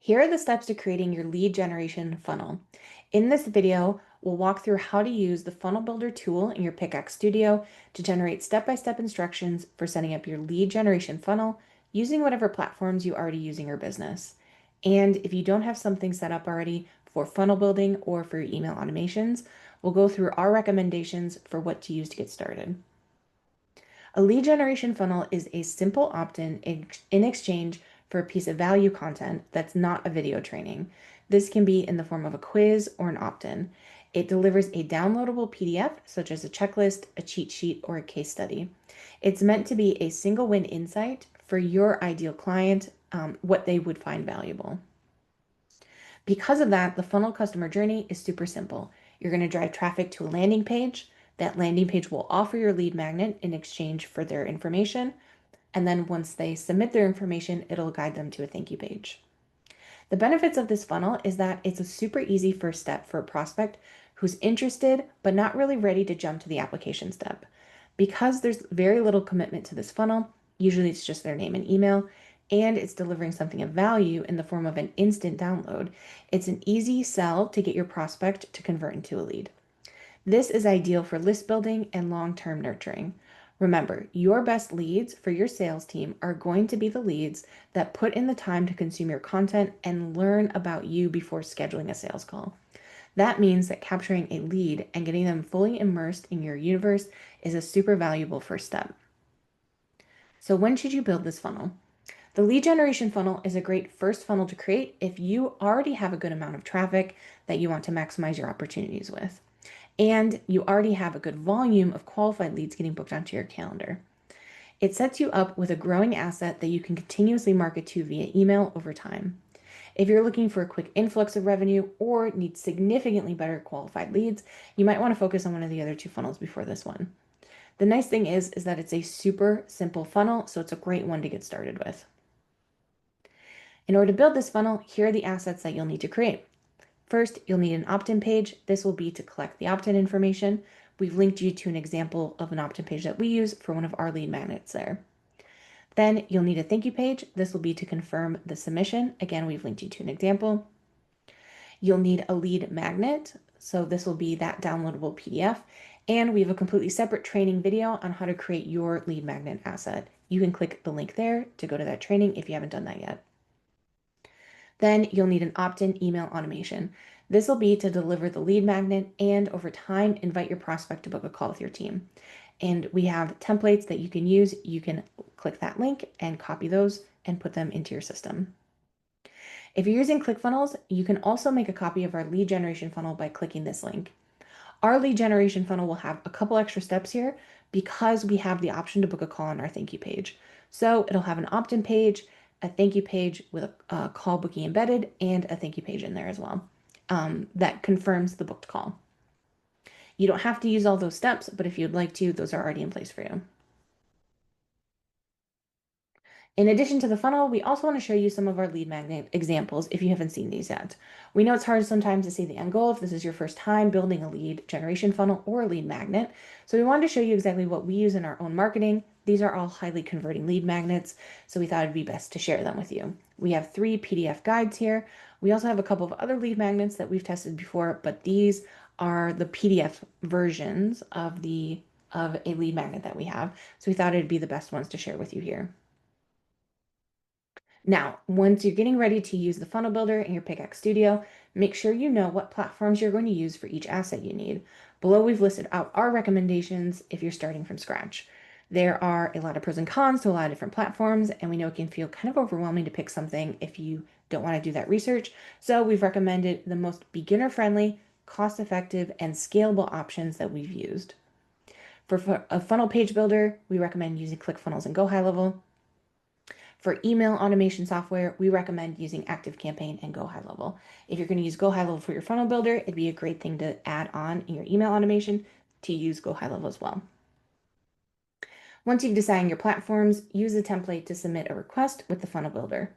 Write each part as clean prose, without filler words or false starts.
Here are the steps to creating your lead generation funnel. In this video, we'll walk through how to use the Funnel Builder tool in your Pickaxe Studio to generate step-by-step instructions for setting up your lead generation funnel using whatever platforms you already use in your business. And if you don't have something set up already for funnel building or for your email automations, we'll go through our recommendations for what to use to get started. A lead generation funnel is a simple opt-in in exchange for a piece of value content that's not a video training. This can be in the form of a quiz or an opt-in. It delivers a downloadable PDF, such as a checklist, a cheat sheet, or a case study. It's meant to be a single win insight for your ideal client, what they would find valuable. Because of that, the funnel customer journey is super simple. You're going to drive traffic to a landing page. That landing page will offer your lead magnet in exchange for their information. And then once they submit their information, it'll guide them to a thank you page. The benefits of this funnel is that it's a super easy first step for a prospect who's interested but not really ready to jump to the application step. Because there's very little commitment to this funnel, usually it's just their name and email, and it's delivering something of value in the form of an instant download, it's an easy sell to get your prospect to convert into a lead. This is ideal for list building and long-term nurturing. Remember, your best leads for your sales team are going to be the leads that put in the time to consume your content and learn about you before scheduling a sales call. That means that capturing a lead and getting them fully immersed in your universe is a super valuable first step. So when should you build this funnel? The lead generation funnel is a great first funnel to create if you already have a good amount of traffic that you want to maximize your opportunities with, and you already have a good volume of qualified leads getting booked onto your calendar. It sets you up with a growing asset that you can continuously market to via email over time. If you're looking for a quick influx of revenue or need significantly better qualified leads, you might want to focus on one of the other two funnels before this one. The nice thing is that it's a super simple funnel, so it's a great one to get started with. In order to build this funnel, here are the assets that you'll need to create. First, you'll need an opt-in page. This will be to collect the opt-in information. We've linked you to an example of an opt-in page that we use for one of our lead magnets there. Then you'll need a thank you page. This will be to confirm the submission. Again, we've linked you to an example. You'll need a lead magnet. So this will be that downloadable PDF. And we have a completely separate training video on how to create your lead magnet asset. You can click the link there to go to that training if you haven't done that yet. Then you'll need an opt-in email automation. This will be to deliver the lead magnet and over time, invite your prospect to book a call with your team. And we have templates that you can use. You can click that link and copy those and put them into your system. If you're using ClickFunnels, you can also make a copy of our lead generation funnel by clicking this link. Our lead generation funnel will have a couple extra steps here because we have the option to book a call on our thank you page. So it'll have an opt-in page, a thank you page with a call booking embedded, and a thank you page in there as well that confirms the booked call. You don't have to use all those steps, but if you'd like to, those are already in place for you. In addition to the funnel, we also want to show you some of our lead magnet examples if you haven't seen these yet. We know it's hard sometimes to see the end goal if this is your first time building a lead generation funnel or a lead magnet. So we wanted to show you exactly what we use in our own marketing. These are all highly converting lead magnets, so we thought it'd be best to share them with you. We have 3 PDF guides here. We also have a couple of other lead magnets that we've tested before, but these are the PDF versions of a lead magnet that we have. So we thought it'd be the best ones to share with you here. Now, once you're getting ready to use the funnel builder in your Pickaxe Studio, make sure you know what platforms you're going to use for each asset you need. Below, we've listed out our recommendations if you're starting from scratch. There are a lot of pros and cons to a lot of different platforms, and we know it can feel kind of overwhelming to pick something if you don't want to do that research. So we've recommended the most beginner-friendly, cost-effective, and scalable options that we've used. For a funnel page builder, we recommend using ClickFunnels and GoHighLevel. For email automation software, we recommend using ActiveCampaign and GoHighLevel. If you're going to use GoHighLevel for your funnel builder, it'd be a great thing to add on in your email automation to use GoHighLevel as well. Once you've decided your platforms, use the template to submit a request with the funnel builder.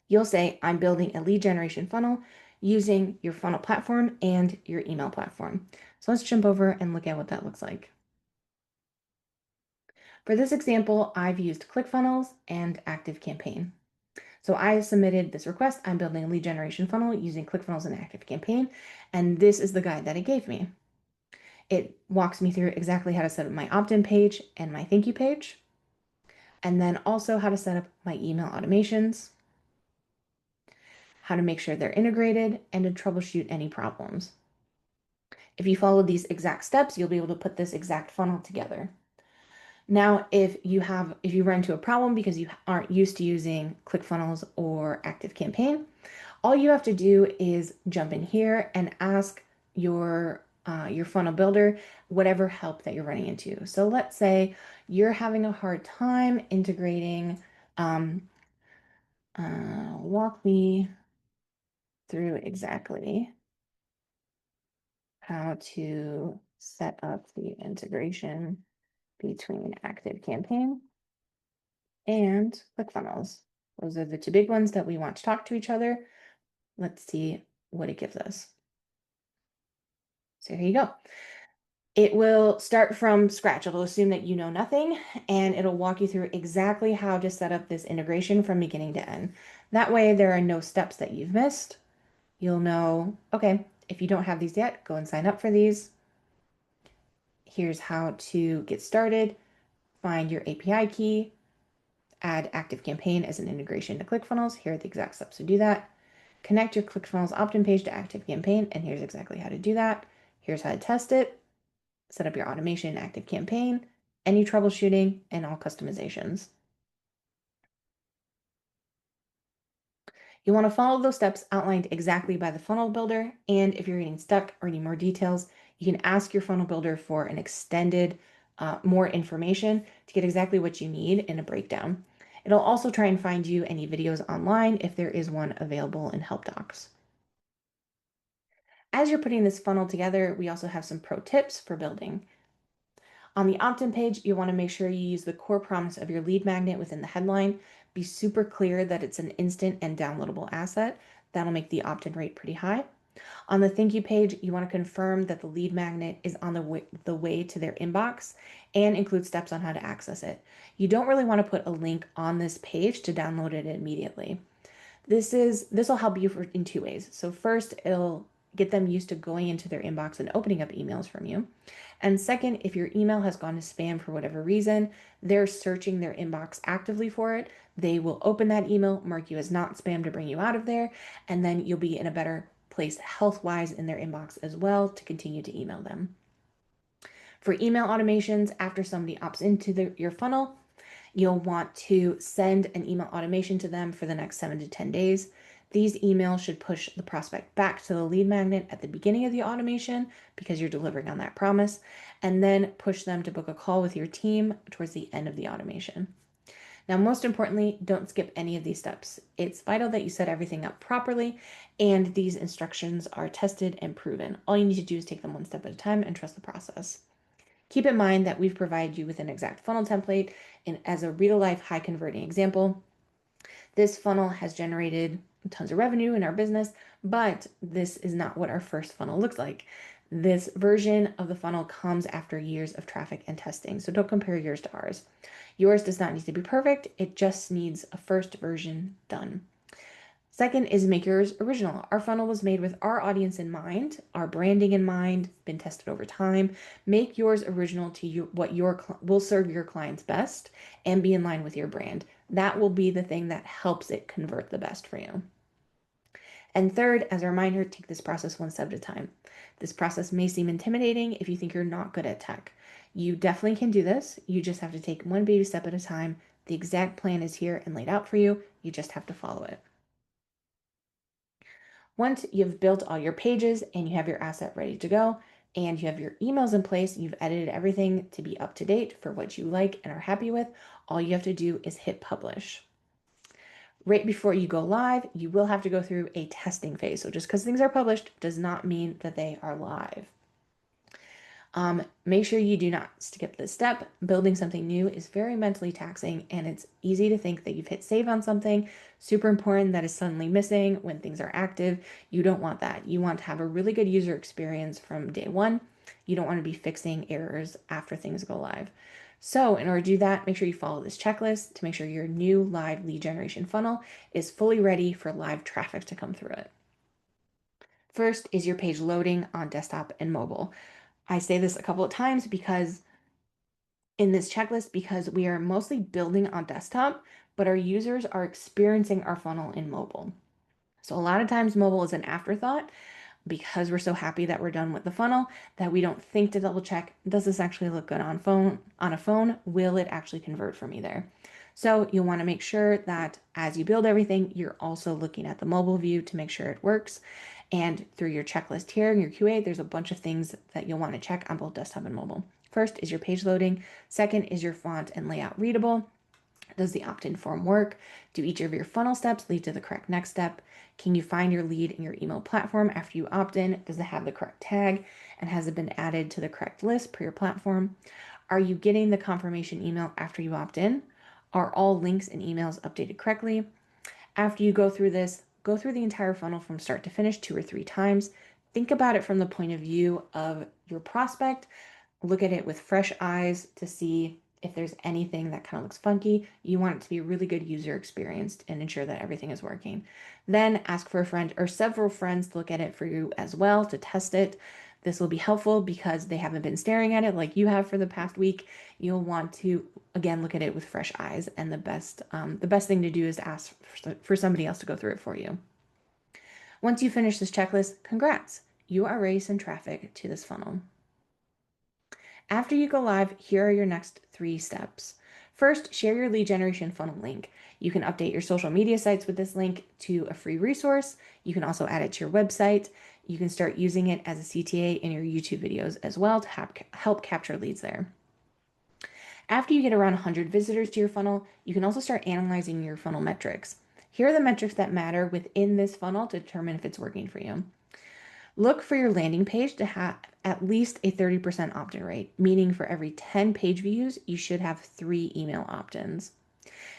You'll say, I'm building a lead generation funnel using your funnel platform and your email platform. So let's jump over and look at what that looks like. For this example, I've used ClickFunnels and ActiveCampaign. So I submitted this request. I'm building a lead generation funnel using ClickFunnels and ActiveCampaign, and this is the guide that it gave me. It walks me through exactly how to set up my opt-in page and my thank you page, and then also how to set up my email automations, how to make sure they're integrated, and to troubleshoot any problems. If you follow these exact steps, you'll be able to put this exact funnel together. Now, if you run into a problem because you aren't used to using ClickFunnels or ActiveCampaign, all you have to do is jump in here and ask your funnel builder whatever help that you're running into. So let's say you're having a hard time integrating. Walk me through exactly how to set up the integration between ActiveCampaign and ClickFunnels. Those are the two big ones that we want to talk to each other. Let's see what it gives us. So here you go. It will start from scratch. It'll assume that you know nothing, and it'll walk you through exactly how to set up this integration from beginning to end. That way, there are no steps that you've missed. You'll know, okay, if you don't have these yet, go and sign up for these. Here's how to get started. Find your API key, add ActiveCampaign as an integration to ClickFunnels. Here are the exact steps to do that. Connect your ClickFunnels opt-in page to ActiveCampaign, and here's exactly how to do that. Here's how to test it. Set up your automation in ActiveCampaign, any troubleshooting, and all customizations. You want to follow those steps outlined exactly by the funnel builder, and if you're getting stuck or need more details, you can ask your funnel builder for an extended, more information to get exactly what you need in a breakdown. It'll also try and find you any videos online if there is one available in help docs. As you're putting this funnel together, we also have some pro tips for building. On the opt-in page, you want to make sure you use the core promise of your lead magnet within the headline. Be super clear that it's an instant and downloadable asset. That'll make the opt-in rate pretty high. On the thank you page, you want to confirm that the lead magnet is on the way to their inbox and include steps on how to access it. You don't really want to put a link on this page to download it immediately. This will help you in two ways. So first, it'll get them used to going into their inbox and opening up emails from you. And second, if your email has gone to spam for whatever reason, they're searching their inbox actively for it. They will open that email, mark you as not spam to bring you out of there, and then you'll be in a better place health-wise in their inbox as well to continue to email them. For email automations, after somebody opts into your funnel, you'll want to send an email automation to them for the next 7 to 10 days. These emails should push the prospect back to the lead magnet at the beginning of the automation because you're delivering on that promise, and then push them to book a call with your team towards the end of the automation. Now, most importantly, don't skip any of these steps. It's vital that you set everything up properly and these instructions are tested and proven. All you need to do is take them one step at a time and trust the process. Keep in mind that we've provided you with an exact funnel template, and as a real-life high converting example, this funnel has generated tons of revenue in our business, but this is not what our first funnel looks like. This version of the funnel comes after years of traffic and testing, so don't compare yours to ours. Yours does not need to be perfect, it just needs a first version done. Second is make yours original. Our funnel was made with our audience in mind, our branding in mind, been tested over time. Make yours original to what will serve your clients best and be in line with your brand. That will be the thing that helps it convert the best for you. And third, as a reminder, take this process one step at a time. This process may seem intimidating if you think you're not good at tech. You definitely can do this. You just have to take one baby step at a time. The exact plan is here and laid out for you. You just have to follow it. Once you've built all your pages and you have your asset ready to go and you have your emails in place, you've edited everything to be up to date for what you like and are happy with, all you have to do is hit publish. Right before you go live, you will have to go through a testing phase. So just because things are published does not mean that they are live. Make sure you do not skip this step. Building something new is very mentally taxing and it's easy to think that you've hit save on something super important that is suddenly missing when things are active. You don't want that. You want to have a really good user experience from day one. You don't want to be fixing errors after things go live. So in order to do that, make sure you follow this checklist to make sure your new live lead generation funnel is fully ready for live traffic to come through it. First is your page loading on desktop and mobile. I say this a couple of times because in this checklist, because we are mostly building on desktop, but our users are experiencing our funnel in mobile. So a lot of times mobile is an afterthought because we're so happy that we're done with the funnel that we don't think to double check, does this actually look good on a phone? Will it actually convert for me there? So you'll want to make sure that as you build everything, you're also looking at the mobile view to make sure it works. And through your checklist here in your QA, there's a bunch of things that you'll want to check on both desktop and mobile. First is your page loading. Second is your font and layout readable. Does the opt-in form work? Do each of your funnel steps lead to the correct next step? Can you find your lead in your email platform after you opt in? Does it have the correct tag? And has it been added to the correct list per your platform? Are you getting the confirmation email after you opt in? Are all links and emails updated correctly? After you go through this, go through the entire funnel from start to finish 2 or 3 times. Think about it from the point of view of your prospect. Look at it with fresh eyes to see if there's anything that kind of looks funky. You want it to be a really good user experience and ensure that everything is working. Then ask for a friend or several friends to look at it for you as well to test it. This will be helpful because they haven't been staring at it like you have for the past week. You'll want to again look at it with fresh eyes, and the best thing to do is ask for somebody else to go through it for you. Once you finish this checklist, congrats! You are ready to send traffic to this funnel. After you go live, here are your next 3 steps. First, share your lead generation funnel link. You can update your social media sites with this link to a free resource. You can also add it to your website. You can start using it as a CTA in your YouTube videos as well to help capture leads there. After you get around 100 visitors to your funnel, you can also start analyzing your funnel metrics. Here are the metrics that matter within this funnel to determine if it's working for you. Look for your landing page to have at least a 30% opt-in rate, meaning for every 10 page views, you should have 3 email opt-ins.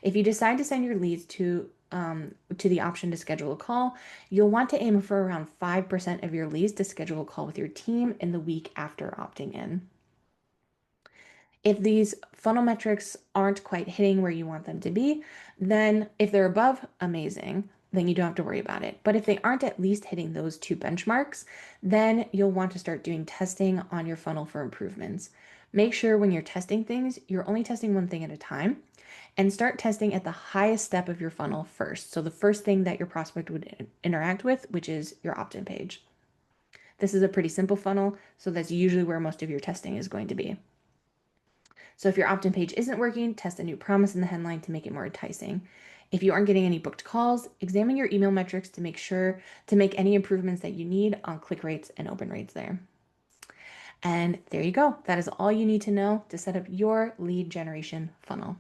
If you decide to send your leads to the option to schedule a call, you'll want to aim for around 5% of your leads to schedule a call with your team in the week after opting in. If these funnel metrics aren't quite hitting where you want them to be, then if they're above, amazing, then you don't have to worry about it. But if they aren't at least hitting those 2 benchmarks, then you'll want to start doing testing on your funnel for improvements. Make sure when you're testing things, you're only testing one thing at a time, and start testing at the highest step of your funnel first. So the first thing that your prospect would interact with, which is your opt-in page. This is a pretty simple funnel, so that's usually where most of your testing is going to be. So if your opt-in page isn't working, test a new promise in the headline to make it more enticing. If you aren't getting any booked calls, examine your email metrics to make sure to make any improvements that you need on click rates and open rates there. And there you go. That is all you need to know to set up your lead generation funnel.